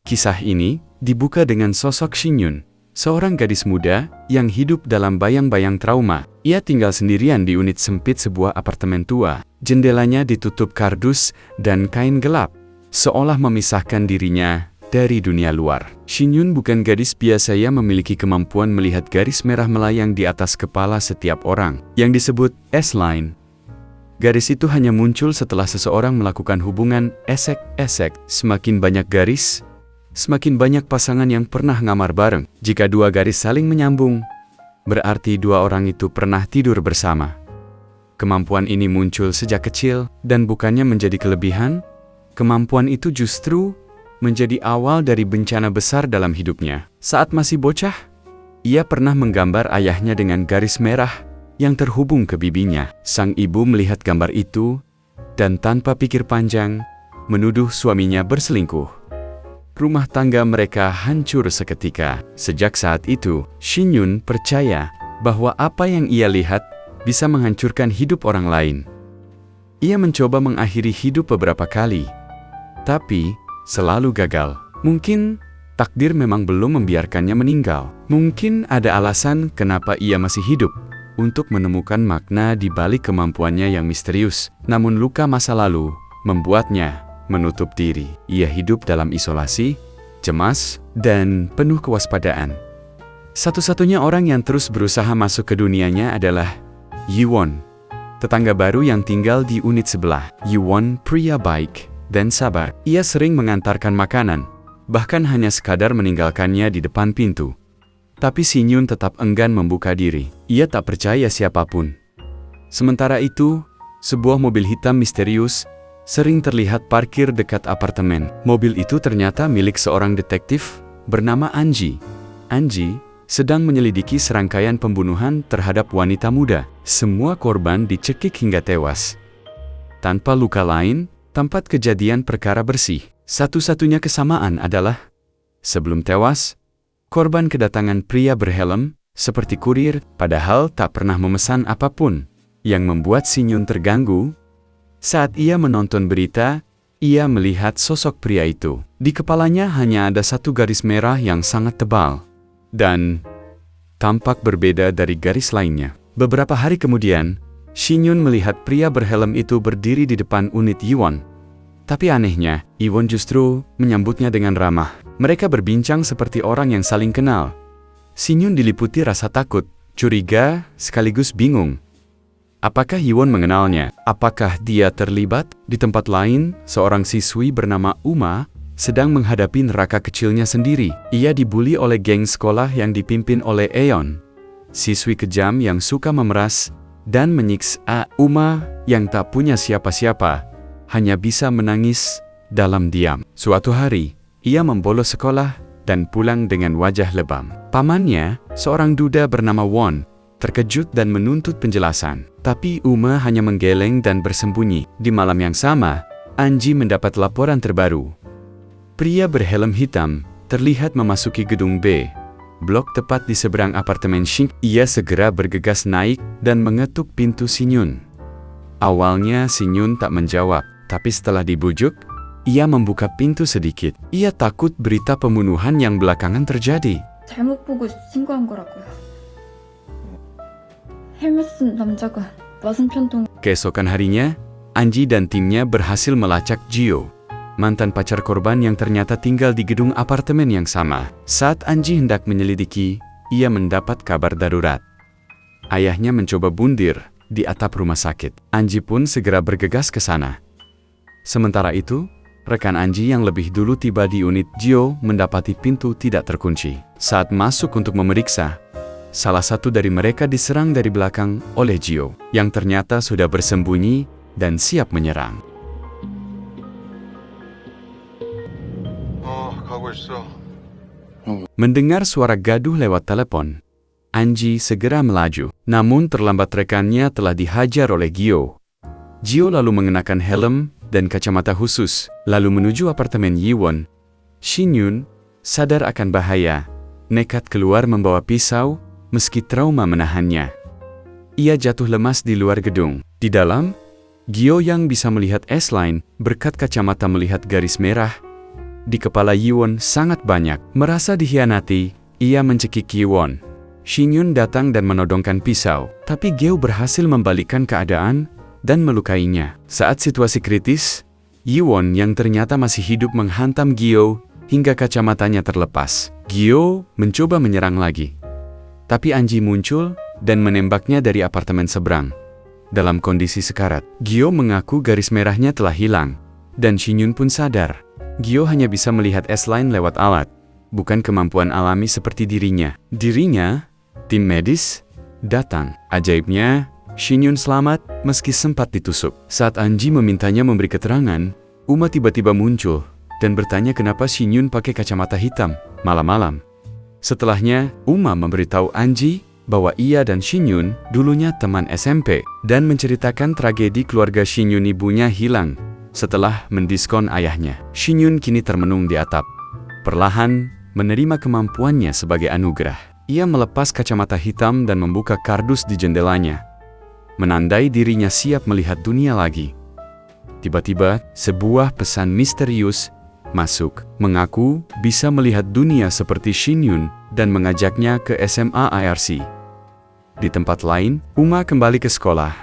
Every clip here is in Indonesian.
Kisah ini dibuka dengan sosok Shin-yun, seorang gadis muda yang hidup dalam bayang-bayang trauma. Ia tinggal sendirian di unit sempit sebuah apartemen tua. Jendelanya ditutup kardus dan kain gelap, seolah memisahkan dirinya dari dunia luar. Shin-yun bukan gadis biasa yang memiliki kemampuan melihat garis merah melayang di atas kepala setiap orang, yang disebut S-line. Garis itu hanya muncul setelah seseorang melakukan hubungan esek-esek. Semakin banyak garis, semakin banyak pasangan yang pernah ngamar bareng. Jika dua garis saling menyambung, berarti dua orang itu pernah tidur bersama. Kemampuan ini muncul sejak kecil, dan bukannya menjadi kelebihan, kemampuan itu justru menjadi awal dari bencana besar dalam hidupnya. Saat masih bocah, ia pernah menggambar ayahnya dengan garis merah yang terhubung ke bibinya. Sang ibu melihat gambar itu, dan tanpa pikir panjang, menuduh suaminya berselingkuh. Rumah tangga mereka hancur seketika. Sejak saat itu, Shin-yun percaya bahwa apa yang ia lihat bisa menghancurkan hidup orang lain. Ia mencoba mengakhiri hidup beberapa kali, tapi selalu gagal. Mungkin takdir memang belum membiarkannya meninggal. Mungkin ada alasan kenapa ia masih hidup, untuk menemukan makna di balik kemampuannya yang misterius. Namun luka masa lalu membuatnya menutup diri. Ia hidup dalam isolasi, cemas, dan penuh kewaspadaan. Satu-satunya orang yang terus berusaha masuk ke dunianya adalah Yi-won, tetangga baru yang tinggal di unit sebelah. Yi-won pria baik dan sabar. Ia sering mengantarkan makanan, bahkan hanya sekadar meninggalkannya di depan pintu. Tapi Shin-yun tetap enggan membuka diri. Ia tak percaya siapapun. Sementara itu, sebuah mobil hitam misterius sering terlihat parkir dekat apartemen. Mobil itu ternyata milik seorang detektif bernama Anji. Anji sedang menyelidiki serangkaian pembunuhan terhadap wanita muda. Semua korban dicekik hingga tewas, tanpa luka lain. Tempat kejadian perkara bersih. Satu-satunya kesamaan adalah, sebelum tewas, korban kedatangan pria berhelm, seperti kurir, padahal tak pernah memesan apapun. Yang membuat Shin-yun terganggu, saat ia menonton berita, ia melihat sosok pria itu. Di kepalanya hanya ada satu garis merah yang sangat tebal, dan tampak berbeda dari garis lainnya. Beberapa hari kemudian, Shin-yun melihat pria berhelm itu berdiri di depan unit Yi-won. Tapi anehnya, Yi-won justru menyambutnya dengan ramah. Mereka berbincang seperti orang yang saling kenal. Shin-yun diliputi rasa takut, curiga, sekaligus bingung. Apakah Yi-won mengenalnya? Apakah dia terlibat? Di tempat lain, seorang siswi bernama Uma sedang menghadapi neraka kecilnya sendiri. Ia dibuli oleh geng sekolah yang dipimpin oleh Eon, siswi kejam yang suka memeras dan menyiksa. Uma yang tak punya siapa-siapa hanya bisa menangis dalam diam. Suatu hari, ia membolos sekolah dan pulang dengan wajah lebam. Pamannya, seorang duda bernama Won, terkejut dan menuntut penjelasan. Tapi Uma hanya menggeleng dan bersembunyi. Di malam yang sama, Anji mendapat laporan terbaru. Pria berhelm hitam terlihat memasuki gedung B, blok tepat di seberang apartemen Shin. Ia segera bergegas naik dan mengetuk pintu Shin-yun. Awalnya Shin-yun tak menjawab, tapi setelah dibujuk, ia membuka pintu sedikit. Ia takut berita pembunuhan yang belakangan terjadi. 잘못 보고 신고한 거라고요. 헬멧 쓴 남자가 맞은편 동. Keesokan harinya, Anji dan timnya berhasil melacak Jio, mantan pacar korban yang ternyata tinggal di gedung apartemen yang sama. Saat Anji hendak menyelidiki, ia mendapat kabar darurat. Ayahnya mencoba bundir di atap rumah sakit. Anji pun segera bergegas ke sana. Sementara itu, rekan Anji yang lebih dulu tiba di unit Jio mendapati pintu tidak terkunci. Saat masuk untuk memeriksa, salah satu dari mereka diserang dari belakang oleh Jio, yang ternyata sudah bersembunyi dan siap menyerang. Mendengar suara gaduh lewat telepon, Anji segera melaju. Namun terlambat, rekannya telah dihajar oleh Gio. Gio lalu mengenakan helm dan kacamata khusus, lalu menuju apartemen Yi-won. Shin-yun sadar akan bahaya, nekat keluar membawa pisau, meski trauma menahannya. Ia jatuh lemas di luar gedung. Di dalam, Gio yang bisa melihat S-line berkat kacamata melihat garis merah di kepala Yiwon sangat banyak. Merasa dikhianati, ia mencekik Yiwon. Shin-yun datang dan menodongkan pisau, tapi Gyo berhasil membalikkan keadaan dan melukainya. Saat situasi kritis, Yiwon yang ternyata masih hidup menghantam Gyo hingga kacamatanya terlepas. Gyo mencoba menyerang lagi, tapi Anji muncul dan menembaknya dari apartemen seberang. Dalam kondisi sekarat, Gyo mengaku garis merahnya telah hilang, dan Shin-yun pun sadar. Gyo hanya bisa melihat S-line lewat alat, bukan kemampuan alami seperti dirinya. Tim medis, datang. Ajaibnya, Shin-yun selamat meski sempat ditusuk. Saat Anji memintanya memberi keterangan, Uma tiba-tiba muncul dan bertanya kenapa Shin-yun pakai kacamata hitam malam-malam. Setelahnya, Uma memberitahu Anji bahwa ia dan Shin-yun dulunya teman SMP dan menceritakan tragedi keluarga Shin-yun ibunya hilang setelah mendiskon ayahnya. Shin-yun kini termenung di atap, perlahan menerima kemampuannya sebagai anugerah. Ia melepas kacamata hitam dan membuka kardus di jendelanya, menandai dirinya siap melihat dunia lagi. Tiba-tiba, sebuah pesan misterius masuk, mengaku bisa melihat dunia seperti Shin-yun dan mengajaknya ke SMA IRC. Di tempat lain, Uma kembali ke sekolah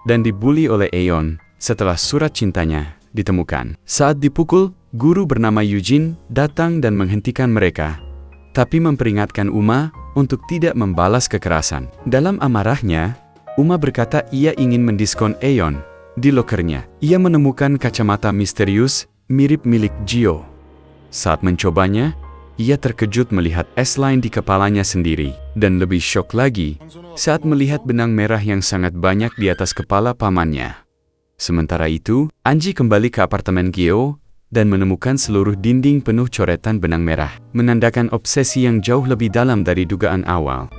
dan dibully oleh Aeon setelah surat cintanya ditemukan. Saat dipukul, guru bernama Eugene datang dan menghentikan mereka, tapi memperingatkan Uma untuk tidak membalas kekerasan. Dalam amarahnya, Uma berkata ia ingin mendiskon Aeon. Di lokernya, ia menemukan kacamata misterius mirip milik Gyo. Saat mencobanya, ia terkejut melihat S-line di kepalanya sendiri, dan lebih syok lagi saat melihat benang merah yang sangat banyak di atas kepala pamannya. Sementara itu, Anji kembali ke apartemen Gyo dan menemukan seluruh dinding penuh coretan benang merah, menandakan obsesi yang jauh lebih dalam dari dugaan awal.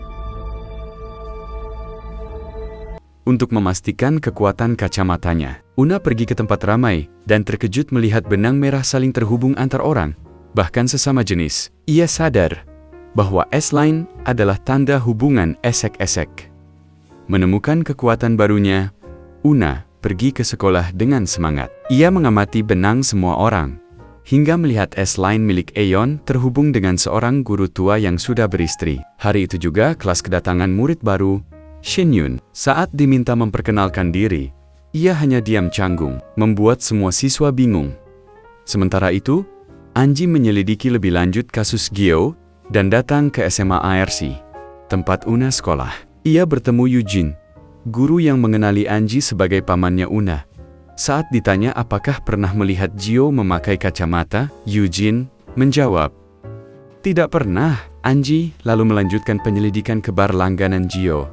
Untuk memastikan kekuatan kacamatanya, Una pergi ke tempat ramai dan terkejut melihat benang merah saling terhubung antar orang, bahkan sesama jenis. Ia sadar bahwa S-line adalah tanda hubungan esek-esek. Menemukan kekuatan barunya, Una pergi ke sekolah dengan semangat. Ia mengamati benang semua orang, hingga melihat S-line milik Aeon terhubung dengan seorang guru tua yang sudah beristri. Hari itu juga kelas kedatangan murid baru, Shin-yun. Saat diminta memperkenalkan diri, ia hanya diam canggung, membuat semua siswa bingung. Sementara itu, Anji menyelidiki lebih lanjut kasus Gyo dan datang ke SMA IRC, tempat Una sekolah. Ia bertemu Eugene, guru yang mengenali Anji sebagai pamannya Una. Saat ditanya apakah pernah melihat Gyo memakai kacamata, Eugene menjawab, "Tidak pernah." Anji lalu melanjutkan penyelidikan ke bar langganan Gyo.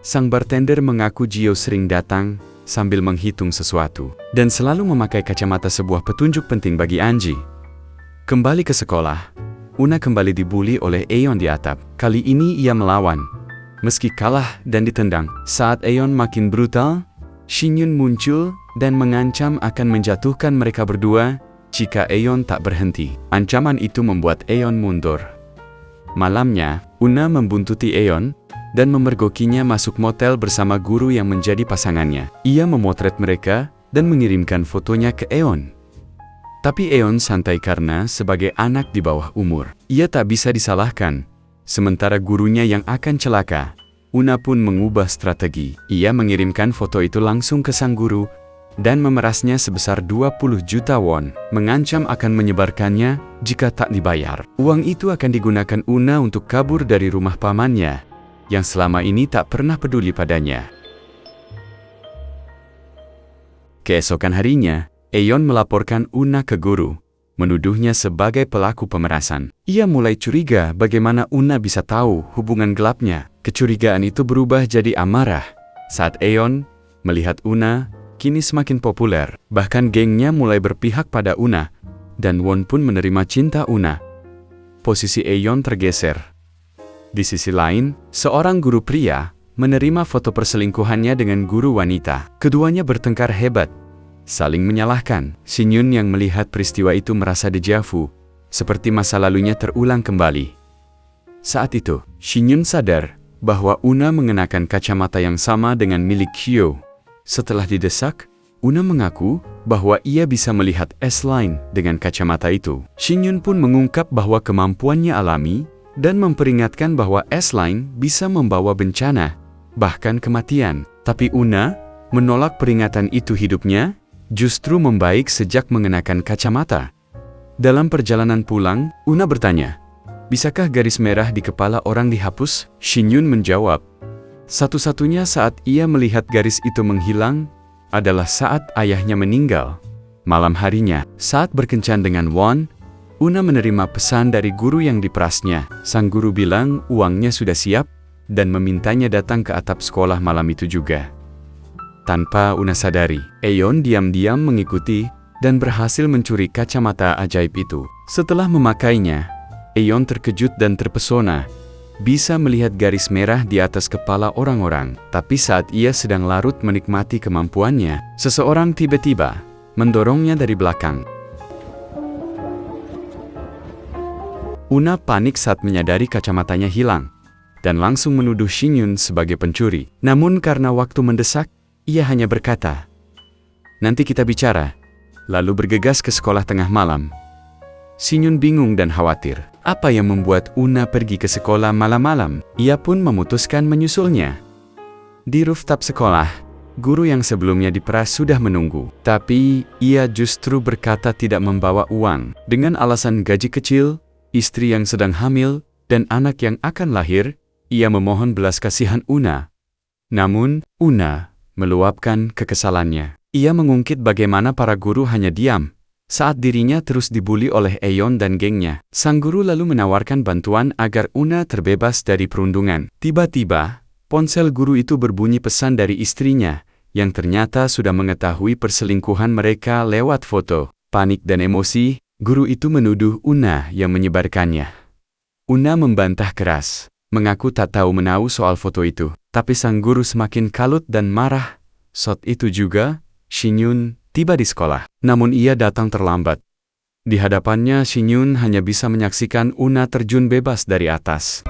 Sang bartender mengaku Gyo sering datang sambil menghitung sesuatu, dan selalu memakai kacamata, sebuah petunjuk penting bagi Anji. Kembali ke sekolah, Una kembali dibully oleh Aeon di atap. Kali ini ia melawan, meski kalah dan ditendang. Saat Aeon makin brutal, Shin-yun muncul dan mengancam akan menjatuhkan mereka berdua jika Aeon tak berhenti. Ancaman itu membuat Aeon mundur. Malamnya, Una membuntuti Aeon dan memergokinya masuk motel bersama guru yang menjadi pasangannya. Ia memotret mereka dan mengirimkan fotonya ke Aeon. Tapi Aeon santai karena sebagai anak di bawah umur, ia tak bisa disalahkan. Sementara gurunya yang akan celaka, Una pun mengubah strategi. Ia mengirimkan foto itu langsung ke sang guru dan memerasnya sebesar 20 juta won, mengancam akan menyebarkannya jika tak dibayar. Uang itu akan digunakan Una untuk kabur dari rumah pamannya, yang selama ini tak pernah peduli padanya. Keesokan harinya, Aeon melaporkan Una ke guru, menuduhnya sebagai pelaku pemerasan. Ia mulai curiga bagaimana Una bisa tahu hubungan gelapnya. Kecurigaan itu berubah jadi amarah saat Aeon melihat Una kini semakin populer. Bahkan gengnya mulai berpihak pada Una, dan Won pun menerima cinta Una. Posisi Aeon tergeser. Di sisi lain, seorang guru pria menerima foto perselingkuhannya dengan guru wanita. Keduanya bertengkar hebat, saling menyalahkan. Shin-yun yang melihat peristiwa itu merasa dejavu, seperti masa lalunya terulang kembali. Saat itu, Shin-yun sadar bahwa Una mengenakan kacamata yang sama dengan milik Gyo. Setelah didesak, Una mengaku bahwa ia bisa melihat S-Line dengan kacamata itu. Shin Yun pun mengungkap bahwa kemampuannya alami dan memperingatkan bahwa S-Line bisa membawa bencana, bahkan kematian. Tapi Una menolak peringatan itu. Hidupnya justru membaik sejak mengenakan kacamata. Dalam perjalanan pulang, Una bertanya, "Bisakah garis merah di kepala orang dihapus?" Shin Yun menjawab, "Satu-satunya saat ia melihat garis itu menghilang adalah saat ayahnya meninggal. Malam harinya, saat berkencan dengan Won, Una menerima pesan dari guru yang diperasnya. Sang guru bilang uangnya sudah siap dan memintanya datang ke atap sekolah malam itu juga. Tanpa Una sadari, Eon diam-diam mengikuti dan berhasil mencuri kacamata ajaib itu. Setelah memakainya, Eon terkejut dan terpesona, bisa melihat garis merah di atas kepala orang-orang. Tapi saat ia sedang larut menikmati kemampuannya, seseorang tiba-tiba mendorongnya dari belakang. Una panik saat menyadari kacamatanya hilang, dan langsung menuduh Shin Yun sebagai pencuri. Namun karena waktu mendesak, ia hanya berkata, "Nanti kita bicara," lalu bergegas ke sekolah tengah malam. Shin Yun bingung dan khawatir. Apa yang membuat Una pergi ke sekolah malam-malam? Ia pun memutuskan menyusulnya. Di rooftop sekolah, guru yang sebelumnya diperas sudah menunggu. Tapi, ia justru berkata tidak membawa uang. Dengan alasan gaji kecil, istri yang sedang hamil, dan anak yang akan lahir, ia memohon belas kasihan Una. Namun, Una meluapkan kekesalannya. Ia mengungkit bagaimana para guru hanya diam saat dirinya terus dibuli oleh Eon dan gengnya. Sang guru lalu menawarkan bantuan agar Una terbebas dari perundungan. Tiba-tiba, ponsel guru itu berbunyi pesan dari istrinya, yang ternyata sudah mengetahui perselingkuhan mereka lewat foto. Panik dan emosi, guru itu menuduh Una yang menyebarkannya. Una membantah keras, mengaku tak tahu menahu soal foto itu. Tapi sang guru semakin kalut dan marah. Saat itu juga, Shin Yun tiba di sekolah. Namun ia datang terlambat. Di hadapannya, Shin Yun hanya bisa menyaksikan Una terjun bebas dari atas.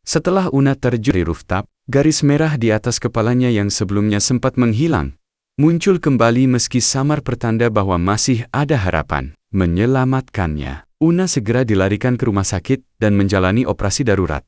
Setelah Una terjun di rooftop, garis merah di atas kepalanya yang sebelumnya sempat menghilang muncul kembali meski samar, pertanda bahwa masih ada harapan menyelamatkannya. Una segera dilarikan ke rumah sakit dan menjalani operasi darurat.